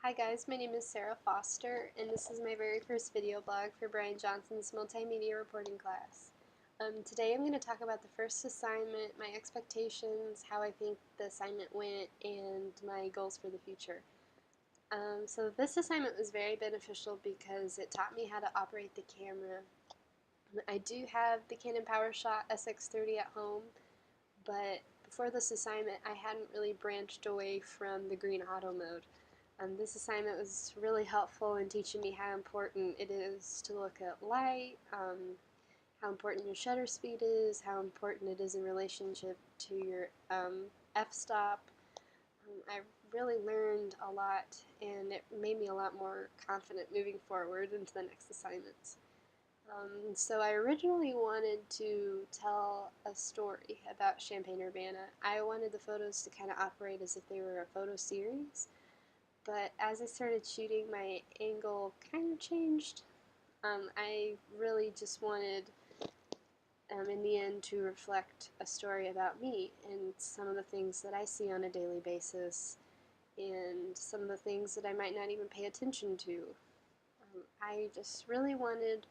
Hi guys, my name is Sarah Foster, and this is my very first video blog for Brian Johnson's Multimedia Reporting class. Today I'm going to talk about the first assignment, my expectations, how I think the assignment went, and my goals for the future. So this assignment was very beneficial because it taught me how to operate the camera. I do have the Canon PowerShot SX30 at home, but before this assignment I hadn't really branched away from the green auto mode. This assignment was really helpful in teaching me how important it is to look at light, how important your shutter speed is, how important it is in relationship to your f-stop. I really learned a lot, and it made me a lot more confident moving forward into the next assignments. So I originally wanted to tell a story about Champaign-Urbana. I wanted the photos to kind of operate as if they were a photo series. But as I started shooting, my angle kind of changed. I really just wanted, in the end, to reflect a story about me and some of the things that I see on a daily basis and some of the things that I might not even pay attention to. I just really wanted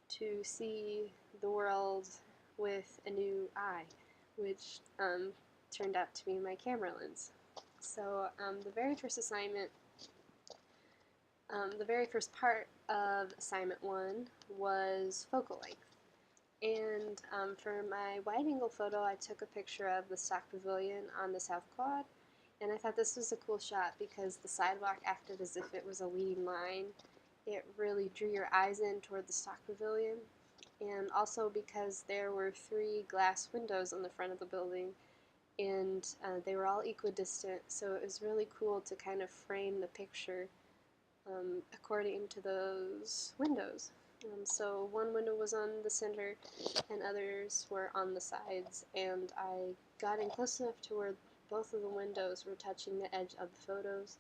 to see the world with a new eye, which turned out to be my camera lens. So the very first assignment the very first part of assignment 1 was focal length. And for my wide-angle photo, I took a picture of the stock pavilion on the South Quad. And I thought this was a cool shot because the sidewalk acted as if it was a leading line. It really drew your eyes in toward the stock pavilion. And also because there were 3 glass windows on the front of the building, and they were all equidistant, so it was really cool to kind of frame the picture according to those windows. So one window was on the center and others were on the sides, and I got in close enough to where both of the windows were touching the edge of the photos,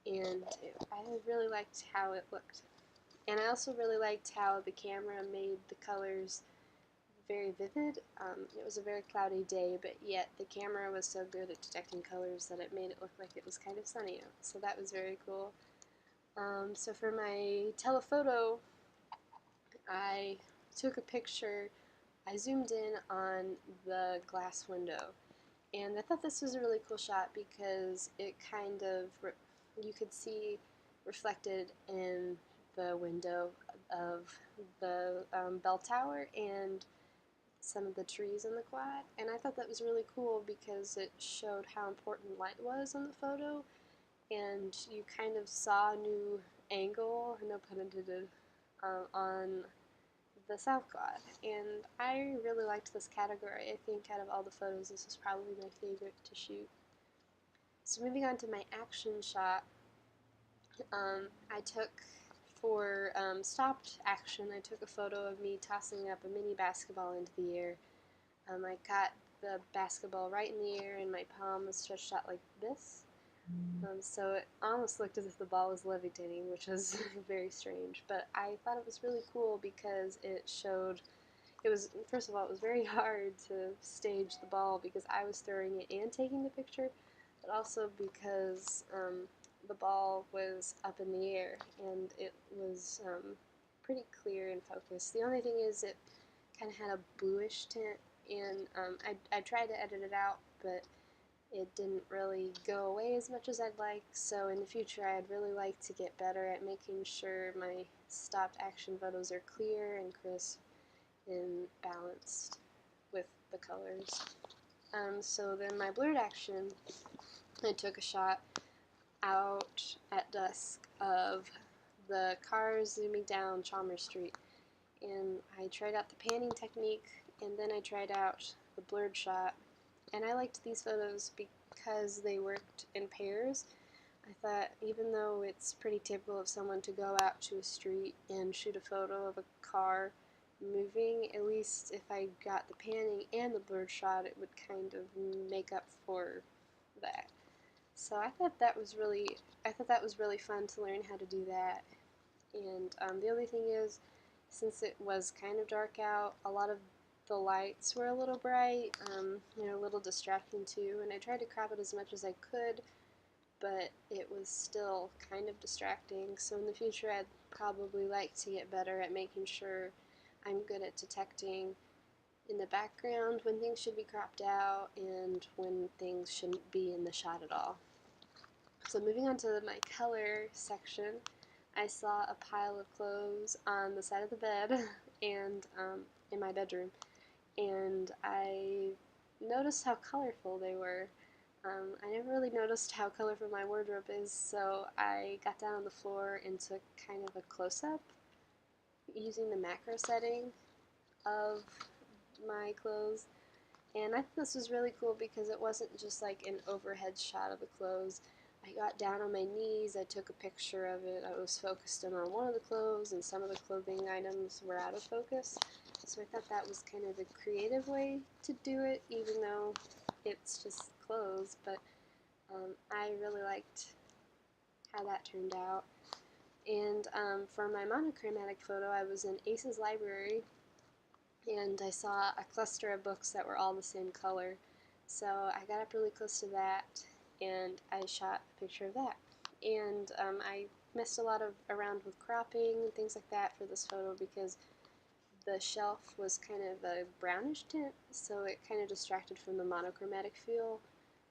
and I really liked how it looked. And I also really liked how the camera made the colors very vivid. It was a very cloudy day, but yet the camera was so good at detecting colors that it made it look like it was kind of sunny out. So that was very cool. So for my telephoto, I took a picture, I zoomed in on the glass window, and I thought this was a really cool shot because it kind of, you could see reflected in the window of the bell tower and some of the trees in the quad, and I thought that was really cool because it showed how important light was on the photo, and you kind of saw a new angle, no pun intended, on the South Quad. And I really liked this category. I think out of all the photos, this is probably my favorite to shoot. So moving on to my action shot, I took, for stopped action, I took a photo of me tossing up a mini basketball into the air. I got the basketball right in the air and my palm was stretched out like this. So it almost looked as if the ball was levitating, which was very strange. But I thought it was really cool because it showed, it was, first of all, it was very hard to stage the ball because I was throwing it and taking the picture, but also because the ball was up in the air and it was pretty clear and focused. The only thing is it kind of had a bluish tint, and I tried to edit it out, but it didn't really go away as much as I'd like, so in the future I'd really like to get better at making sure my stopped action photos are clear and crisp and balanced with the colors. So then my blurred action, I took a shot out at dusk of the cars zooming down Chalmers Street, and I tried out the panning technique, and then I tried out the blurred shot. And I liked these photos because they worked in pairs. I thought even though it's pretty typical of someone to go out to a street and shoot a photo of a car moving, at least if I got the panning and the blurred shot, it would kind of make up for that. So I thought that was really fun to learn how to do that. And the only thing is, since it was kind of dark out, a lot of the lights were a little bright, a little distracting too, and I tried to crop it as much as I could, but it was still kind of distracting. So in the future, I'd probably like to get better at making sure I'm good at detecting in the background when things should be cropped out and when things shouldn't be in the shot at all. So moving on to my color section, I saw a pile of clothes on the side of the bed and in my bedroom, and I noticed how colorful they were. I never really noticed how colorful my wardrobe is, so I got down on the floor and took kind of a close-up using the macro setting of my clothes. And I thought this was really cool because it wasn't just like an overhead shot of the clothes. I got down on my knees, I took a picture of it, I was focused in on one of the clothes, and some of the clothing items were out of focus. So I thought that was kind of a creative way to do it, even though it's just clothes, but I really liked how that turned out. And for my monochromatic photo, I was in Ace's library, and I saw a cluster of books that were all the same color. So I got up really close to that, and I shot a picture of that. And I messed a lot around with cropping and things like that for this photo because the shelf was kind of a brownish tint, so it kind of distracted from the monochromatic feel.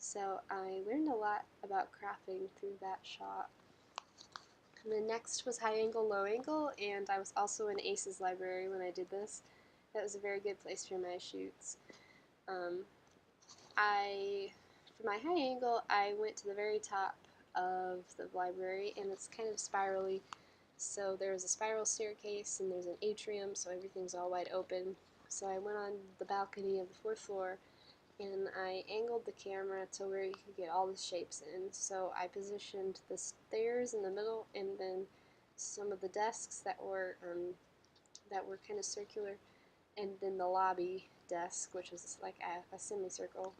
So I learned a lot about cropping through that shot. And then next was high angle, low angle, and I was also in Ace's library when I did this. That was a very good place for my shoots. Um, for my high angle, I went to the very top of the library, and it's kind of spirally. So there's a spiral staircase, and there's an atrium, so everything's all wide open. So I went on the balcony of the fourth floor, and I angled the camera to where you could get all the shapes in. So I positioned the stairs in the middle, and then some of the desks that were kind of circular, and then the lobby desk, which was like a semicircle.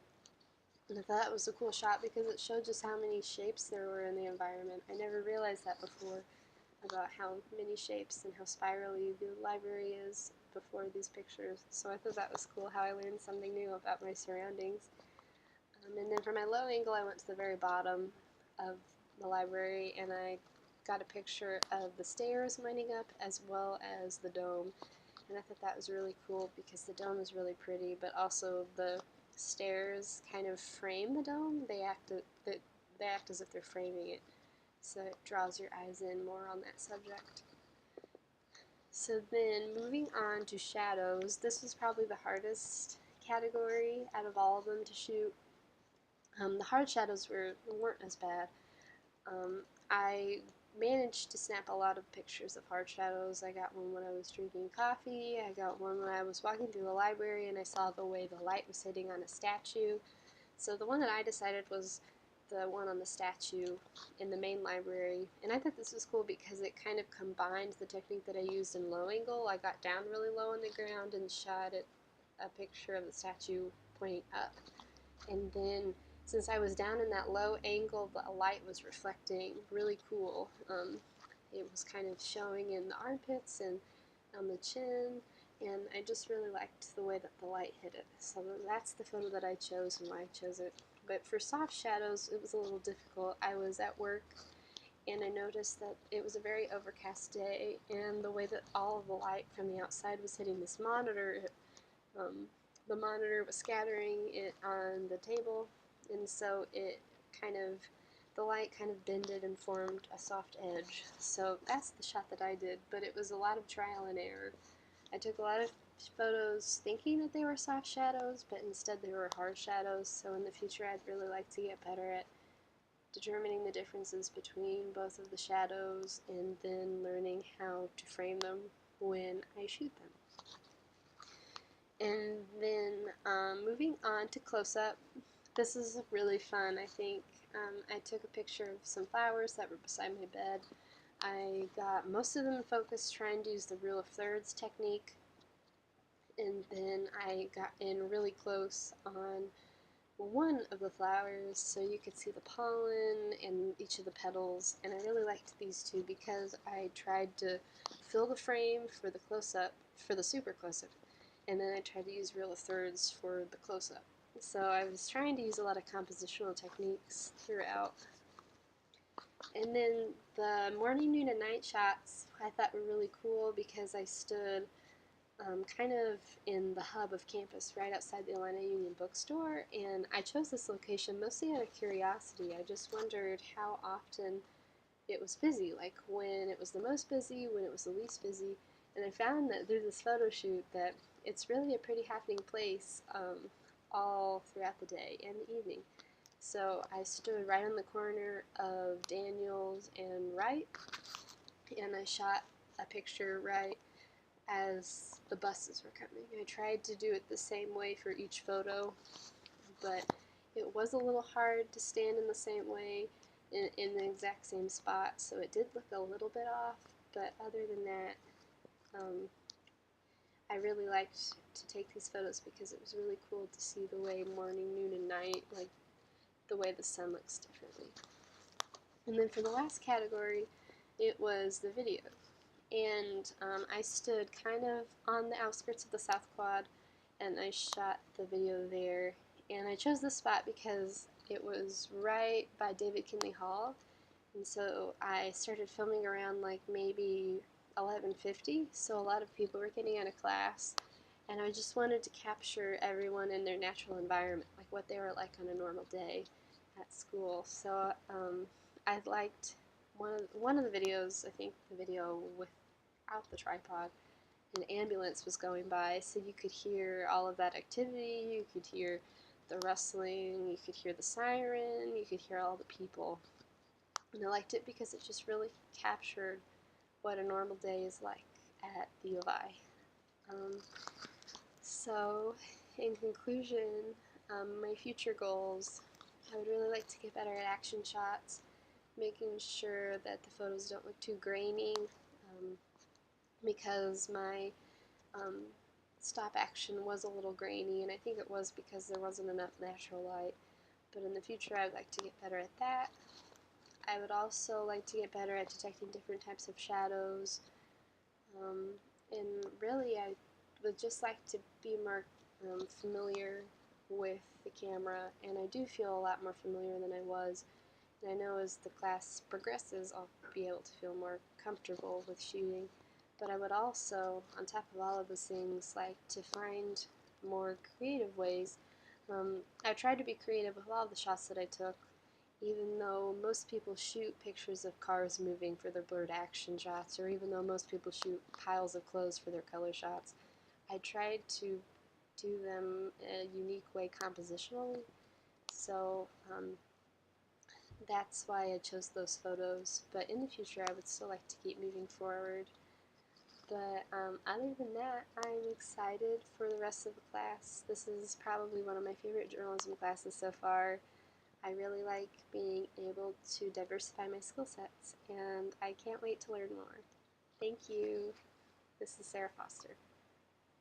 And I thought that was a cool shot because it showed just how many shapes there were in the environment. I never realized that before, about how many shapes and how spirally the library is before these pictures. So I thought that was cool, how I learned something new about my surroundings. And then for my low angle, I went to the very bottom of the library, and I got a picture of the stairs winding up as well as the dome. And I thought that was really cool because the dome is really pretty, but also the stairs kind of frame the dome. They act as if they're framing it, so it draws your eyes in more on that subject. So then moving on to shadows, this was probably the hardest category out of all of them to shoot. The hard shadows weren't as bad. I managed to snap a lot of pictures of hard shadows. I got one when I was drinking coffee. I got one when I was walking through the library and I saw the way the light was hitting on a statue. So the one that I decided was the one on the statue in the main library. And I thought this was cool because it kind of combined the technique that I used in low angle. I got down really low on the ground and shot a picture of the statue pointing up. And then since I was down in that low angle, the light was reflecting really cool. It was kind of showing in the armpits and on the chin, and I just really liked the way that the light hit it. So that's the photo that I chose and why I chose it. But for soft shadows, it was a little difficult. I was at work, and I noticed that it was a very overcast day, and the way that all of the light from the outside was hitting this monitor, the monitor was scattering it on the table, and so the light kind of bended and formed a soft edge. So that's the shot that I did, but it was a lot of trial and error. I took a lot of photos thinking that they were soft shadows, but instead they were hard shadows, so in the future I'd really like to get better at determining the differences between both of the shadows and then learning how to frame them when I shoot them. And then moving on to close-up, this is really fun, I think. I took a picture of some flowers that were beside my bed. I got most of them focused trying to use the rule of thirds technique, and then I got in really close on one of the flowers so you could see the pollen and each of the petals, and I really liked these two because I tried to fill the frame for the close-up, for the super close-up, and then I tried to use rule of thirds for the close-up. So I was trying to use a lot of compositional techniques throughout. And then the morning, noon, and night shots I thought were really cool because I stood kind of in the hub of campus right outside the Atlanta Union bookstore, and I chose this location mostly out of curiosity. I just wondered how often it was busy, like when it was the most busy, when it was the least busy, and I found that through this photo shoot that it's really a pretty happening place all throughout the day and the evening. So I stood right on the corner of Daniels and Wright, and I shot a picture right as the buses were coming. I tried to do it the same way for each photo, but it was a little hard to stand in the same way in the exact same spot, so it did look a little bit off, but other than that, I really liked to take these photos because it was really cool to see the way morning, noon, and night, like the way the sun looks differently. And then for the last category, it was the video. And I stood kind of on the outskirts of the South Quad, and I shot the video there. And I chose this spot because it was right by David Kinley Hall, and so I started filming around like maybe 11:50, so a lot of people were getting out of class, and I just wanted to capture everyone in their natural environment, like what they were like on a normal day at school. So I liked one of the videos. I think the video without the tripod, an ambulance was going by, so you could hear all of that activity. You could hear the rustling. You could hear the siren. You could hear all the people. And I liked it because it just really captured what a normal day is like at the U of I. So, in conclusion, my future goals, I would really like to get better at action shots, making sure that the photos don't look too grainy, because my stop action was a little grainy, and I think it was because there wasn't enough natural light. But in the future, I would like to get better at that. I would also like to get better at detecting different types of shadows, and really I would just like to be more familiar with the camera, and I do feel a lot more familiar than I was, and I know as the class progresses I'll be able to feel more comfortable with shooting, but I would also, on top of all of those things, like to find more creative ways. I tried to be creative with all the shots that I took, even though most people shoot pictures of cars moving for their blurred action shots, or even though most people shoot piles of clothes for their color shots, I tried to do them in a unique way compositionally. So that's why I chose those photos. But in the future, I would still like to keep moving forward. But other than that, I'm excited for the rest of the class. This is probably one of my favorite journalism classes so far. I really like being able to diversify my skill sets, and I can't wait to learn more. Thank you. This is Sarah Foster.